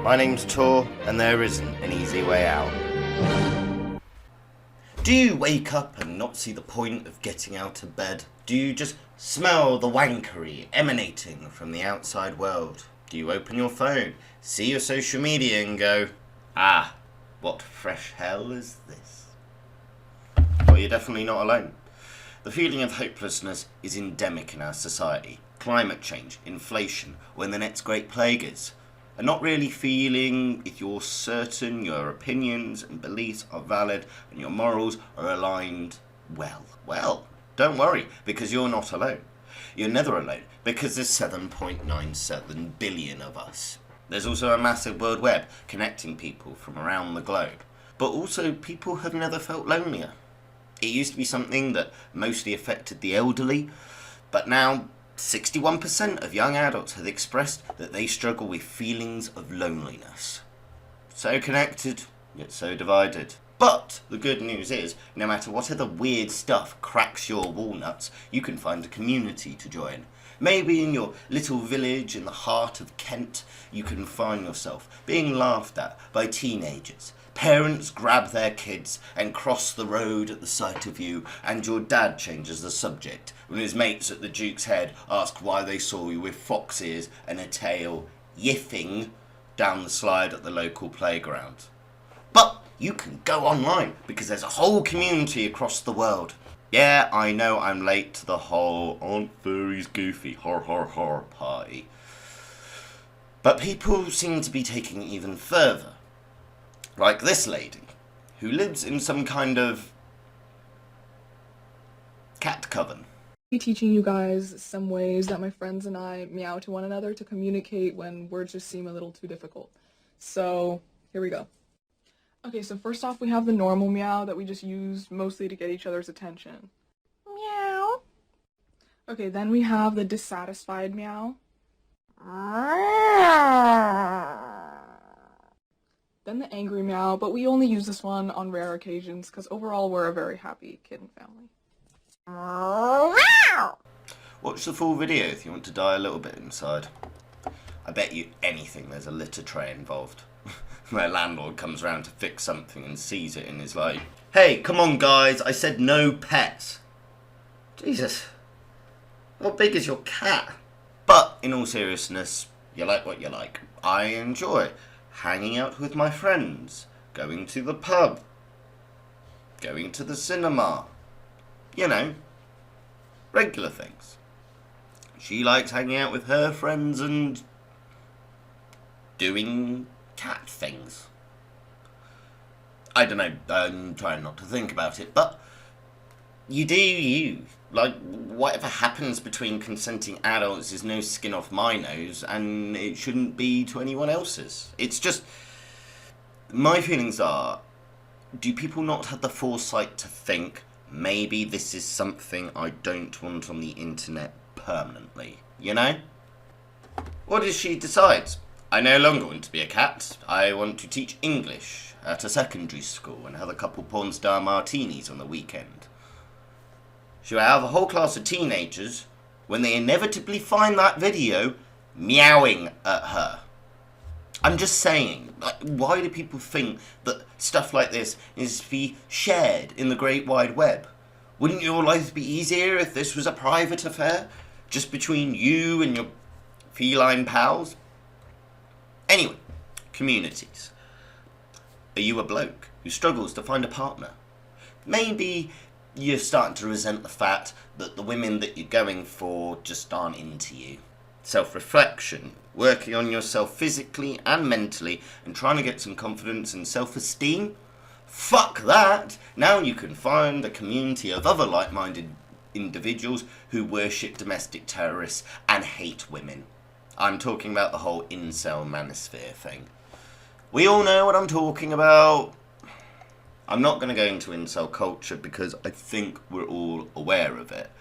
My name's Tor, and there isn't an easy way out. Do you wake up and not see the point of getting out of bed? Do you just smell the wankery emanating from the outside world? Do you open your phone, see your social media and go, ah, what fresh hell is this? Well, you're definitely not alone. The feeling of hopelessness is endemic in our society. Climate change, inflation, when the next great plague is. And not really feeling if you're certain your opinions and beliefs are valid and your morals are aligned well, don't worry, because you're not alone. You're never alone, because there's 7.97 billion of us. There's also a massive world web connecting people from around the globe. But also, people have never felt lonelier. It used to be something that mostly affected the elderly, but now 61% of young adults have expressed that they struggle with feelings of loneliness. So connected, yet so divided. But the good news is, no matter what other weird stuff cracks your walnuts, you can find a community to join. Maybe in your little village in the heart of Kent, you can find yourself being laughed at by teenagers. Parents grab their kids and cross the road at the sight of you, and your dad changes the subject when his mates at the Duke's Head ask why they saw you with fox ears and a tail yiffing down the slide at the local playground. But you can go online because there's a whole community across the world. Yeah, I know I'm late to the whole Aunt Furry's goofy har har har party. But people seem to be taking it even further. Like this lady, who lives in some kind of cat coven. Be teaching you guys some ways that my friends and I meow to one another to communicate when words just seem a little too difficult. So, here we go. Okay, so first off we have the normal meow that we just use mostly to get each other's attention. Meow. Okay, then we have the dissatisfied meow. Then the angry meow, but we only use this one on rare occasions because overall we're a very happy kitten family. Watch the full video if you want to die a little bit inside. I bet you anything there's a litter tray involved. My landlord comes round to fix something and sees it and is like, hey, come on guys, I said no pets. Jesus, how big is your cat? But in all seriousness, you like what you like. I enjoy hanging out with my friends, going to the pub, going to the cinema, you know, regular things. She likes hanging out with her friends and doing cat things. I don't know, I'm trying not to think about it, but you do you. Like, whatever happens between consenting adults is no skin off my nose, and it shouldn't be to anyone else's. It's just, my feelings are, do people not have the foresight to think, maybe this is something I don't want on the internet permanently, you know? What if she decides, I no longer want to be a cat, I want to teach English at a secondary school and have a couple porn star martinis on the weekend? She'll have a whole class of teenagers, when they inevitably find that video, meowing at her. I'm just saying, like, why do people think that stuff like this is to be shared in the great wide web? Wouldn't your life be easier if this was a private affair, just between you and your feline pals? Anyway, communities. Are you a bloke who struggles to find a partner? Maybe you're starting to resent the fact that the women that you're going for just aren't into you. Self-reflection, working on yourself physically and mentally, and trying to get some confidence and self-esteem? Fuck that! Now you can find a community of other like-minded individuals who worship domestic terrorists and hate women. I'm talking about the whole incel manosphere thing. We all know what I'm talking about. I'm not going to go into incel culture because I think we're all aware of it.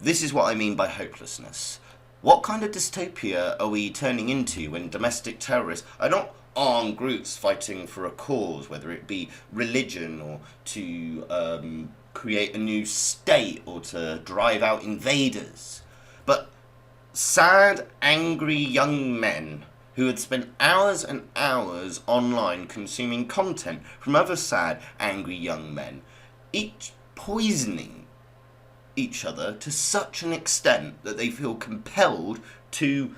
This is what I mean by hopelessness. What kind of dystopia are we turning into when domestic terrorists are not armed groups fighting for a cause, whether it be religion or to create a new state or to drive out invaders, but sad, angry young men who had spent hours and hours online consuming content from other sad, angry young men, each poisoning each other to such an extent that they feel compelled to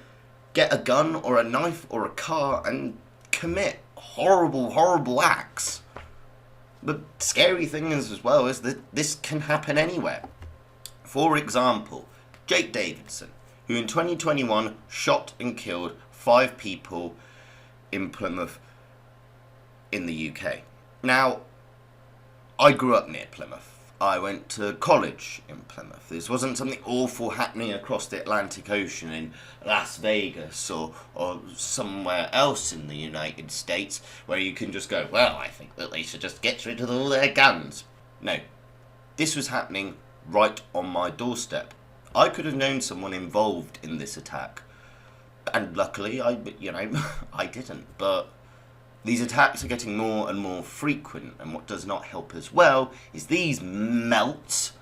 get a gun or a knife or a car and commit horrible, horrible acts. The scary thing is, as well, is that this can happen anywhere. For example, Jake Davidson, who in 2021 shot and killed 5 people in Plymouth in the UK. Now, I grew up near Plymouth. I went to college in Plymouth. This wasn't something awful happening across the Atlantic Ocean in Las Vegas or somewhere else in the United States where you can just go, well, I think that they should just get rid of all their guns. No. This was happening right on my doorstep. I could have known someone involved in this attack. And luckily, I didn't. But these attacks are getting more and more frequent, and what does not help as well is these melts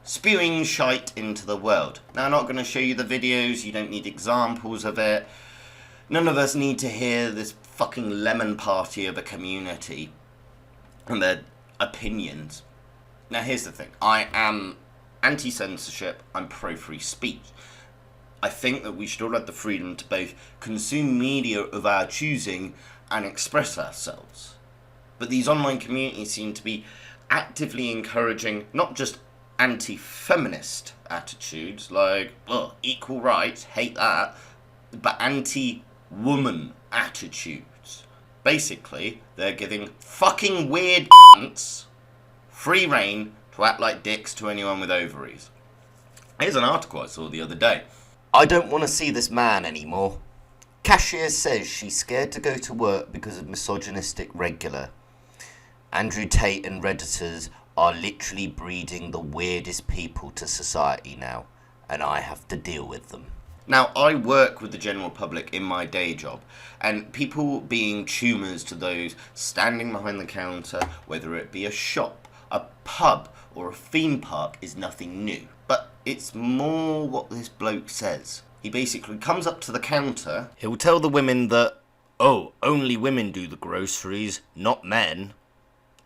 spewing shite into the world. Now, I'm not going to show you the videos, you don't need examples of it. None of us need to hear this fucking lemon party of a community and their opinions. Now, here's the thing. I am anti-censorship, I'm pro-free speech. I think that we should all have the freedom to both consume media of our choosing and express ourselves. But these online communities seem to be actively encouraging not just anti-feminist attitudes like, well, equal rights, hate that, but anti-woman attitudes. Basically, they're giving fucking weird cunts free rein to act like dicks to anyone with ovaries. Here's an article I saw the other day. I don't want to see this man anymore. Cashier says she's scared to go to work because of misogynistic regular. Andrew Tate and Redditors are literally breeding the weirdest people to society now, and I have to deal with them. Now, I work with the general public in my day job, and people being tumours to those standing behind the counter, whether it be a shop, a pub, or a theme park, is nothing new. But it's more what this bloke says. He basically comes up to the counter. He'll tell the women that, oh, only women do the groceries, not men.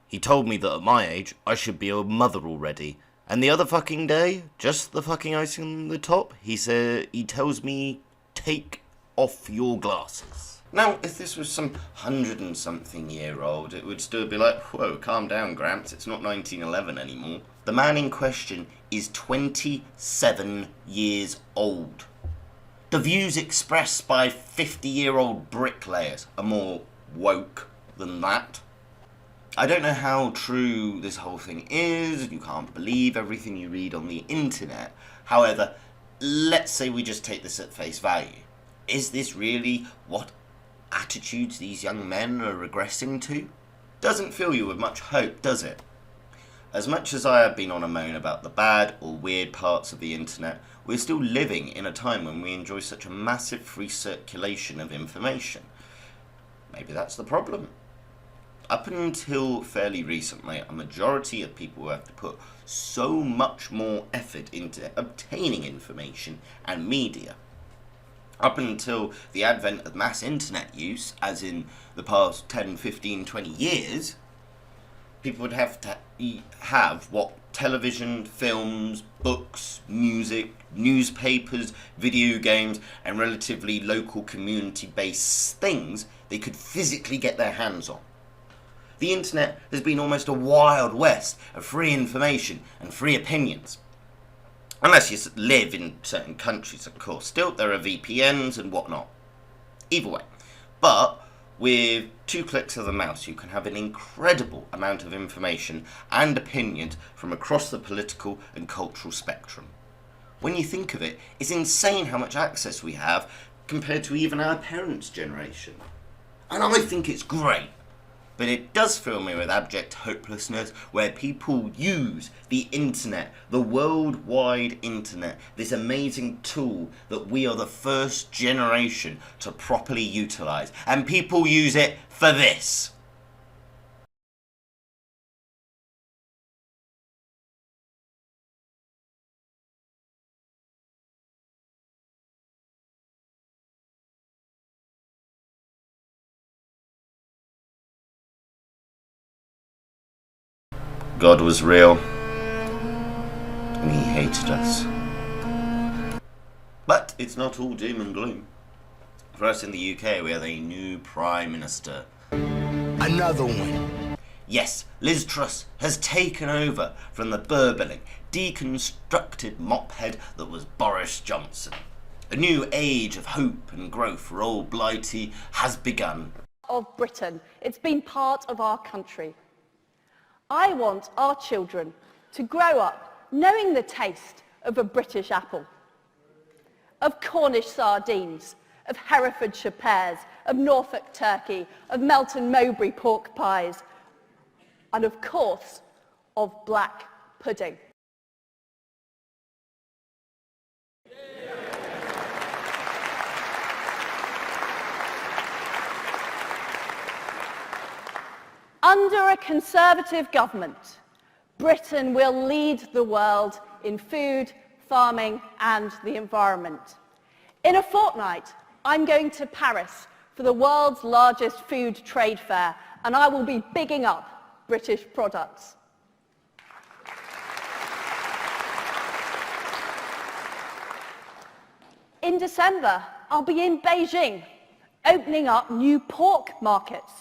He told me that at my age, I should be a mother already. And the other fucking day, just the fucking icing on the top, he tells me, take off your glasses. Now, if this was some 100-and-something-year-old, it would still be like, whoa, calm down, Gramps, it's not 1911 anymore. The man in question is 27 years old. The views expressed by 50-year-old bricklayers are more woke than that. I don't know how true this whole thing is. You can't believe everything you read on the internet. However, let's say we just take this at face value. Is this really what attitudes these young men are regressing to? Doesn't fill you with much hope, does it? As much as I have been on a moan about the bad or weird parts of the internet, we're still living in a time when we enjoy such a massive free circulation of information. Maybe that's the problem. Up until fairly recently, a majority of people have to put so much more effort into obtaining information and media. Up until the advent of mass internet use, as in the past 10, 15, 20 years, people would have to have what television, films, books, music, newspapers, video games, and relatively local community-based things they could physically get their hands on. The internet has been almost a wild west of free information and free opinions. Unless you live in certain countries, of course. Still, there are VPNs and whatnot. Either way. But with 2 clicks of the mouse, you can have an incredible amount of information and opinions from across the political and cultural spectrum. When you think of it, it's insane how much access we have compared to even our parents' generation. And I think it's great. But it does fill me with abject hopelessness where people use the internet, the worldwide internet, this amazing tool that we are the first generation to properly utilize. And people use it for this. God was real, and he hated us. But it's not all doom and gloom. For us in the UK, we have a new Prime Minister. Another one. Yes, Liz Truss has taken over from the burbling, deconstructed mophead that was Boris Johnson. A new age of hope and growth for old Blighty has begun. Of Britain. It's been part of our country. I want our children to grow up knowing the taste of a British apple, of Cornish sardines, of Herefordshire pears, of Norfolk turkey, of Melton Mowbray pork pies, and of course, of black pudding. Under a Conservative government, Britain will lead the world in food, farming and the environment. In a fortnight, I'm going to Paris for the world's largest food trade fair, and I will be bigging up British products. In December, I'll be in Beijing, opening up new pork markets.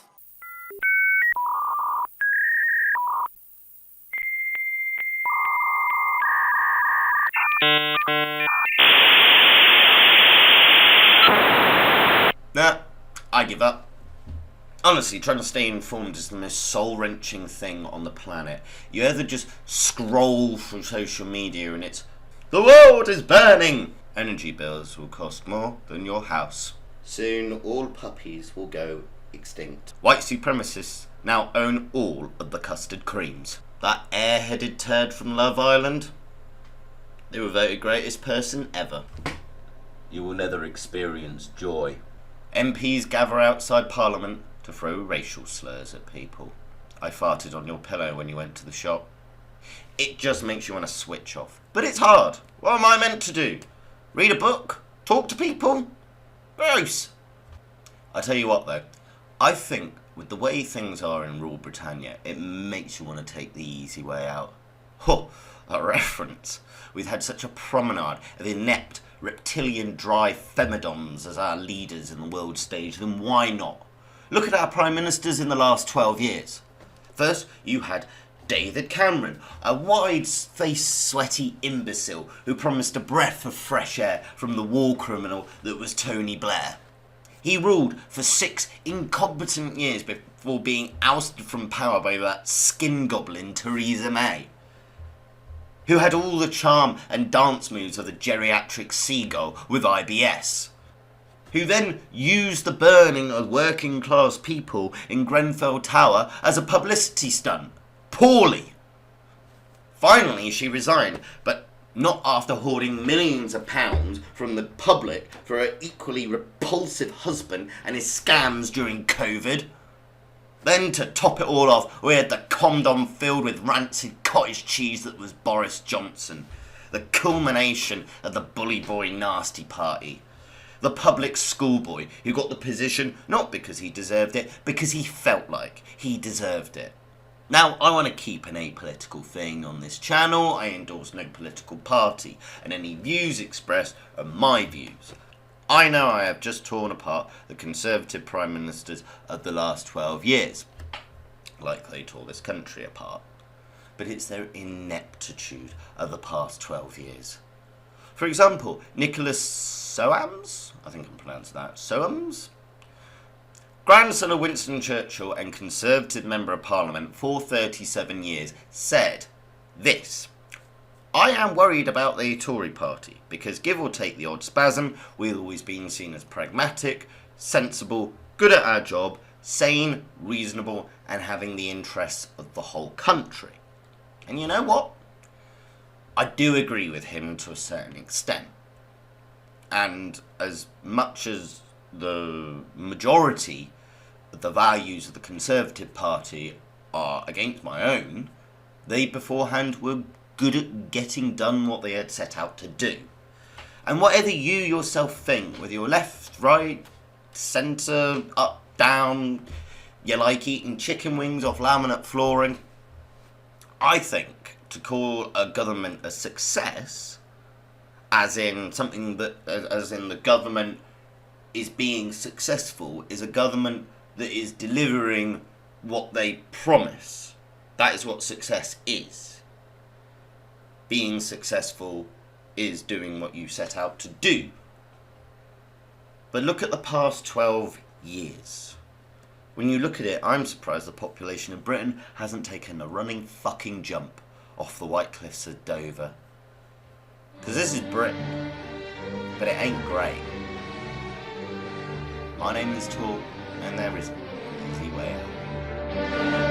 Nah, I give up. Honestly, trying to stay informed is the most soul-wrenching thing on the planet. You either just scroll through social media and it's, the world is burning! Energy bills will cost more than your house. Soon all puppies will go extinct. White supremacists now own all of the custard creams. That airheaded turd from Love Island? They were voted greatest person ever. You will never experience joy. MPs gather outside Parliament to throw racial slurs at people. I farted on your pillow when you went to the shop. It just makes you want to switch off. But it's hard. What am I meant to do? Read a book? Talk to people? Gross. I tell you what though, I think with the way things are in Rule Britannia, it makes you want to take the easy way out. Oh, a reference. We've had such a promenade of inept, reptilian dry femidons as our leaders in the world stage, then why not? Look at our prime ministers in the last 12 years. First, you had David Cameron, a wide-faced, sweaty imbecile who promised a breath of fresh air from the war criminal that was Tony Blair. He ruled for 6 incompetent years before being ousted from power by that skin goblin Theresa May, who had all the charm and dance moves of the geriatric seagull with IBS, who then used the burning of working class people in Grenfell Tower as a publicity stunt. Poorly. Finally, she resigned, but not after hoarding millions of pounds from the public for her equally repulsive husband and his scams during COVID. Then, to top it all off, we had the condom filled with rancid cottage cheese that was Boris Johnson. The culmination of the bully boy nasty party. The public schoolboy who got the position not because he deserved it, because he felt like he deserved it. Now, I want to keep an apolitical thing on this channel. I endorse no political party, and any views expressed are my views. I know I have just torn apart the Conservative Prime Ministers of the last 12 years, like they tore this country apart. But it's their ineptitude of the past 12 years. For example, Nicholas Soams, I think I'm pronouncing that, Soams? Grandson of Winston Churchill and Conservative Member of Parliament for 37 years, said this: I am worried about the Tory party because, give or take the odd spasm, we've always been seen as pragmatic, sensible, good at our job, sane, reasonable, and having the interests of the whole country. And you know what? I do agree with him to a certain extent. And as much as the majority of the values of the Conservative Party are against my own, they beforehand were good at getting done what they had set out to do. And whatever you yourself think, whether you're left, right, centre, up, down, you like eating chicken wings off laminate flooring, I think to call a government a success, as in something that, as in the government is being successful, is a government that is delivering what they promise. That is what success is. Being successful is doing what you set out to do. But look at the past 12 years. When you look at it, I'm surprised the population of Britain hasn't taken a running fucking jump off the White Cliffs of Dover. Because this is Britain, but it ain't great. My name is Talk, and there is an easy way out.